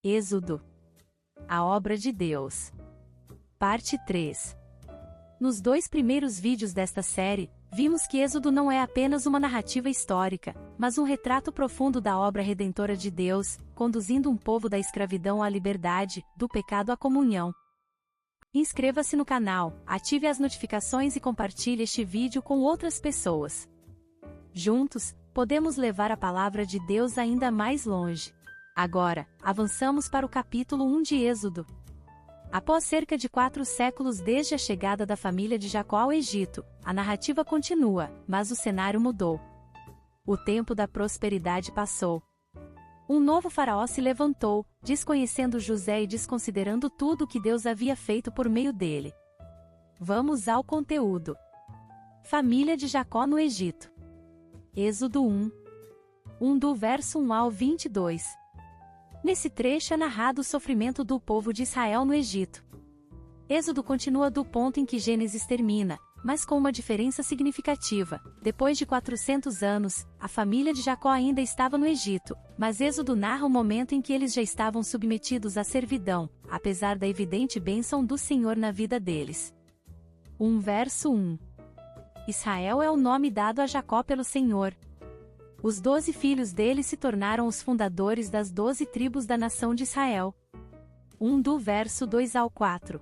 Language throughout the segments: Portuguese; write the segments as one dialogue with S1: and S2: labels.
S1: Êxodo. A obra de Deus. Parte 3. Nos 2 primeiros vídeos desta série, vimos que Êxodo não é apenas uma narrativa histórica, mas um retrato profundo da obra redentora de Deus, conduzindo um povo da escravidão à liberdade, do pecado à comunhão. Inscreva-se no canal, ative as notificações e compartilhe este vídeo com outras pessoas. Juntos, podemos levar a palavra de Deus ainda mais longe. Agora, avançamos para o capítulo 1 de Êxodo. Após cerca de 4 séculos desde a chegada da família de Jacó ao Egito, a narrativa continua, mas o cenário mudou. O tempo da prosperidade passou. Um novo faraó se levantou, desconhecendo José e desconsiderando tudo o que Deus havia feito por meio dele. Vamos ao conteúdo. Família de Jacó no Egito. Êxodo 1 do verso 1 ao 22. Nesse trecho é narrado o sofrimento do povo de Israel no Egito. Êxodo continua do ponto em que Gênesis termina, mas com uma diferença significativa. Depois de 400 anos, a família de Jacó ainda estava no Egito, mas Êxodo narra o momento em que eles já estavam submetidos à servidão, apesar da evidente bênção do Senhor na vida deles. Verso 1. Israel é o nome dado a Jacó pelo Senhor. Os 12 filhos dele se tornaram os fundadores das 12 tribos da nação de Israel. Do verso 2 ao 4.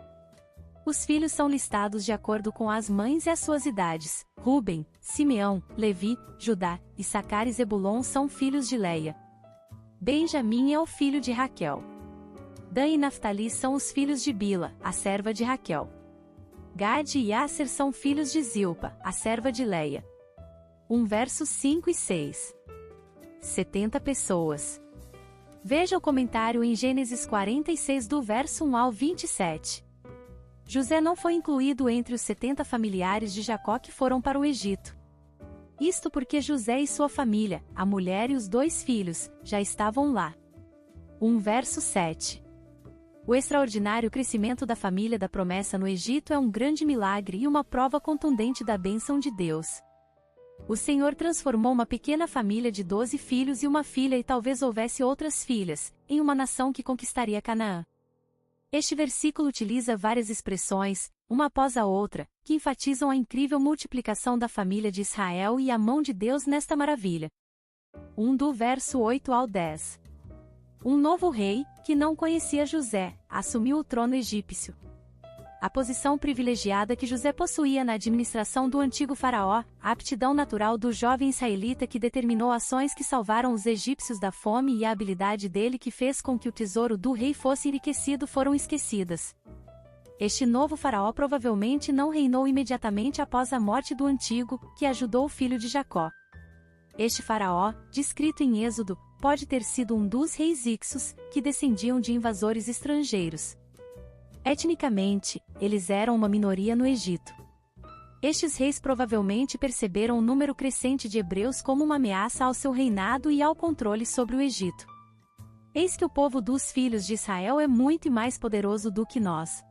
S1: Os filhos são listados de acordo com as mães e as suas idades. Rúben, Simeão, Levi, Judá, Issacar e Zebulon são filhos de Leia. Benjamim é o filho de Raquel. Dan e Naftali são os filhos de Bila, a serva de Raquel. Gade e Asser são filhos de Zilpa, a serva de Leia. Versos 5 e 6. 70 pessoas. Veja o comentário em Gênesis 46 do verso 1 ao 27. José não foi incluído entre os 70 familiares de Jacó que foram para o Egito. Isto porque José e sua família, a mulher e os 2 filhos, já estavam lá. Verso 7. O extraordinário crescimento da família da promessa no Egito é um grande milagre e uma prova contundente da bênção de Deus. O Senhor transformou uma pequena família de 12 filhos e uma filha e talvez houvesse outras filhas, em uma nação que conquistaria Canaã. Este versículo utiliza várias expressões, uma após a outra, que enfatizam a incrível multiplicação da família de Israel e a mão de Deus nesta maravilha. Do verso 8 ao 10. Um novo rei, que não conhecia José, assumiu o trono egípcio. A posição privilegiada que José possuía na administração do antigo faraó, a aptidão natural do jovem israelita que determinou ações que salvaram os egípcios da fome e a habilidade dele que fez com que o tesouro do rei fosse enriquecido foram esquecidas. Este novo faraó provavelmente não reinou imediatamente após a morte do antigo, que ajudou o filho de Jacó. Este faraó, descrito em Êxodo, pode ter sido um dos reis Ixos, que descendiam de invasores estrangeiros. Etnicamente, eles eram uma minoria no Egito. Estes reis provavelmente perceberam o número crescente de hebreus como uma ameaça ao seu reinado e ao controle sobre o Egito. Eis que o povo dos filhos de Israel é muito mais poderoso do que nós.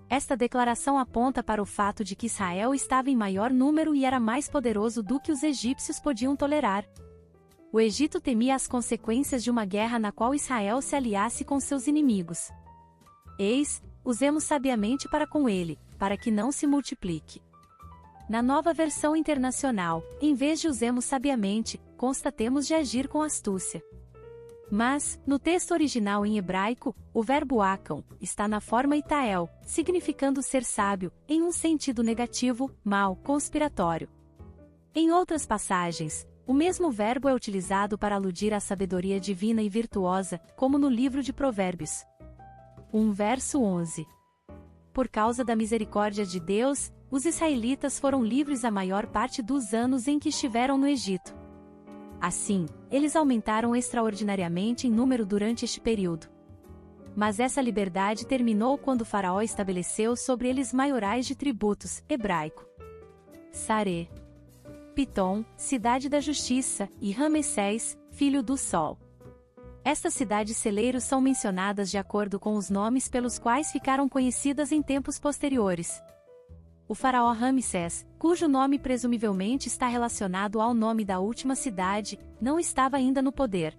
S1: Esta declaração aponta para o fato de que Israel estava em maior número e era mais poderoso do que os egípcios podiam tolerar. O Egito temia as consequências de uma guerra na qual Israel se aliasse com seus inimigos. Eis, usemos sabiamente para com ele, para que não se multiplique. Na nova versão internacional, em vez de usemos sabiamente, constatemos de agir com astúcia. Mas, no texto original em hebraico, o verbo akam está na forma itael, significando ser sábio, em um sentido negativo, mal, conspiratório. Em outras passagens, o mesmo verbo é utilizado para aludir à sabedoria divina e virtuosa, como no livro de Provérbios. Verso 11. Por causa da misericórdia de Deus, os israelitas foram livres a maior parte dos anos em que estiveram no Egito. Assim, eles aumentaram extraordinariamente em número durante este período. Mas essa liberdade terminou quando o faraó estabeleceu sobre eles maiorais de tributos, hebraico. Sarê, Pitom, cidade da justiça, e Ramessés, filho do sol. Estas cidades celeiros são mencionadas de acordo com os nomes pelos quais ficaram conhecidas em tempos posteriores. O faraó Ramsés, cujo nome presumivelmente está relacionado ao nome da última cidade, não estava ainda no poder.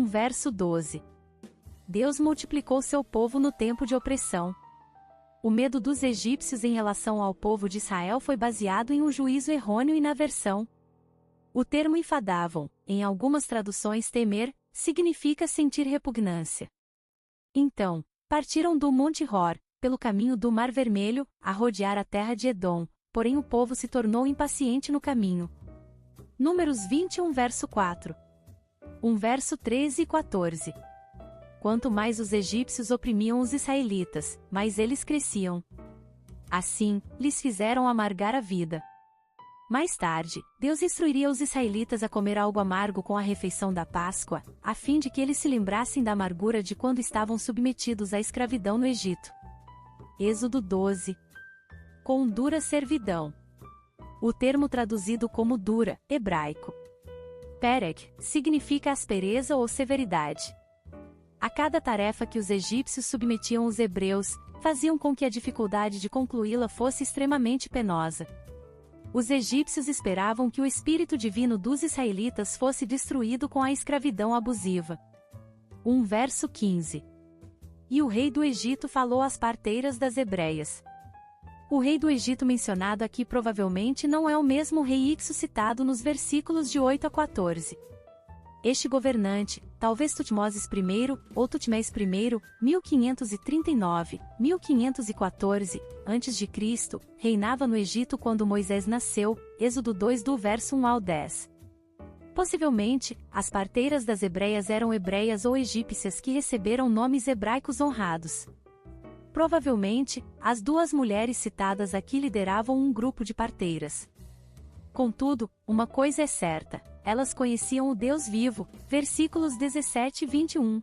S1: Verso 12. Deus multiplicou seu povo no tempo de opressão. O medo dos egípcios em relação ao povo de Israel foi baseado em um juízo errôneo e na versão. O termo enfadavam, em algumas traduções temer, significa sentir repugnância. Então, partiram do Monte Hor, pelo caminho do Mar Vermelho, a rodear a terra de Edom, porém o povo se tornou impaciente no caminho. Números 21 verso 4. 1 verso 13 e 14. Quanto mais os egípcios oprimiam os israelitas, mais eles cresciam. Assim, lhes fizeram amargar a vida. Mais tarde, Deus instruiria os israelitas a comer algo amargo com a refeição da Páscoa, a fim de que eles se lembrassem da amargura de quando estavam submetidos à escravidão no Egito. Êxodo 12. Com dura servidão. O termo traduzido como dura, hebraico. Perek, significa aspereza ou severidade. A cada tarefa que os egípcios submetiam os hebreus, faziam com que a dificuldade de concluí-la fosse extremamente penosa. Os egípcios esperavam que o espírito divino dos israelitas fosse destruído com a escravidão abusiva. 1 verso 15. E o rei do Egito falou às parteiras das hebreias. O rei do Egito mencionado aqui provavelmente não é o mesmo rei Ixo citado nos versículos de 8 a 14. Este governante, talvez Tutmoses I, ou Tutmés I, 1539, 1514, a.C., reinava no Egito quando Moisés nasceu, Êxodo 2 do verso 1 ao 10. Possivelmente, as parteiras das hebreias eram hebreias ou egípcias que receberam nomes hebraicos honrados. Provavelmente, as duas mulheres citadas aqui lideravam um grupo de parteiras. Contudo, uma coisa é certa, elas conheciam o Deus vivo, versículos 17 e 21.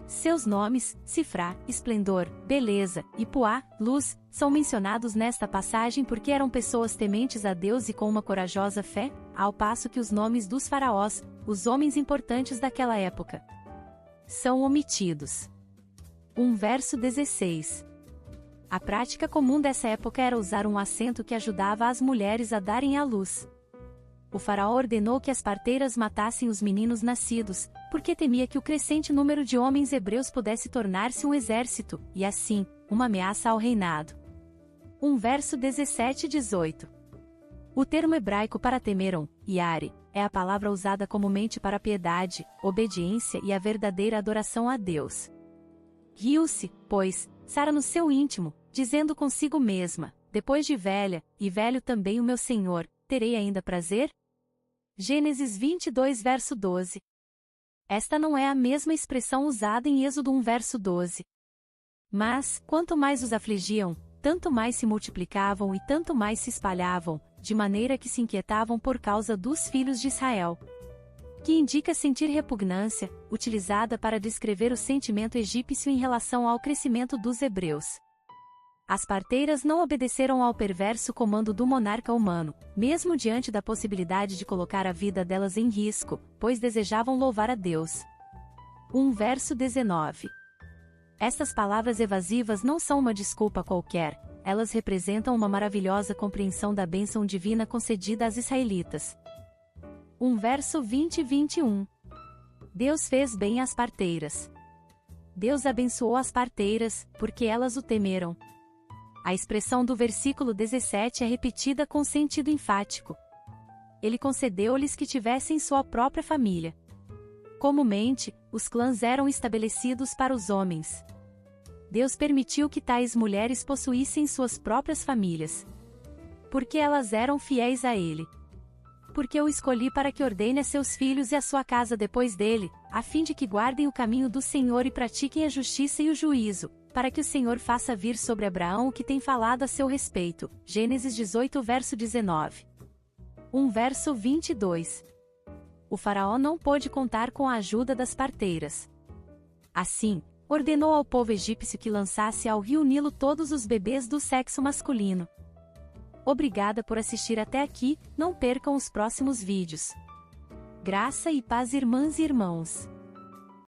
S1: Seus nomes, Sifrá, esplendor, beleza, e Puá, luz, são mencionados nesta passagem porque eram pessoas tementes a Deus e com uma corajosa fé, ao passo que os nomes dos faraós, os homens importantes daquela época, são omitidos. 1 verso 16. A prática comum dessa época era usar um acento que ajudava as mulheres a darem à luz. O faraó ordenou que as parteiras matassem os meninos nascidos, porque temia que o crescente número de homens hebreus pudesse tornar-se um exército, e assim, uma ameaça ao reinado. 1 verso 17 e 18. O termo hebraico para temeram, yare, é a palavra usada comumente para piedade, obediência e a verdadeira adoração a Deus. Riu-se, pois, Sara no seu íntimo, dizendo consigo mesma, depois de velha, e velho também o meu senhor, terei ainda prazer? Gênesis 22 verso 12. Esta não é a mesma expressão usada em Êxodo 1 verso 12. Mas, quanto mais os afligiam, tanto mais se multiplicavam e tanto mais se espalhavam, de maneira que se inquietavam por causa dos filhos de Israel. Que indica sentir repugnância, utilizada para descrever o sentimento egípcio em relação ao crescimento dos hebreus. As parteiras não obedeceram ao perverso comando do monarca humano, mesmo diante da possibilidade de colocar a vida delas em risco, pois desejavam louvar a Deus. 1 verso 19. Estas palavras evasivas não são uma desculpa qualquer, elas representam uma maravilhosa compreensão da bênção divina concedida às israelitas. 1 verso 20 e 21. Deus fez bem às parteiras. Deus abençoou as parteiras, porque elas o temeram. A expressão do versículo 17 é repetida com sentido enfático. Ele concedeu-lhes que tivessem sua própria família. Comumente, os clãs eram estabelecidos para os homens. Deus permitiu que tais mulheres possuíssem suas próprias famílias. Porque elas eram fiéis a ele. Porque eu escolhi para que ordene a seus filhos e a sua casa depois dele, a fim de que guardem o caminho do Senhor e pratiquem a justiça e o juízo, para que o Senhor faça vir sobre Abraão o que tem falado a seu respeito. Gênesis 18 verso 19. 1 verso 22. O faraó não pôde contar com a ajuda das parteiras. Assim, ordenou ao povo egípcio que lançasse ao rio Nilo todos os bebês do sexo masculino. Obrigada por assistir até aqui, não percam os próximos vídeos. Graça e paz, irmãs e irmãos.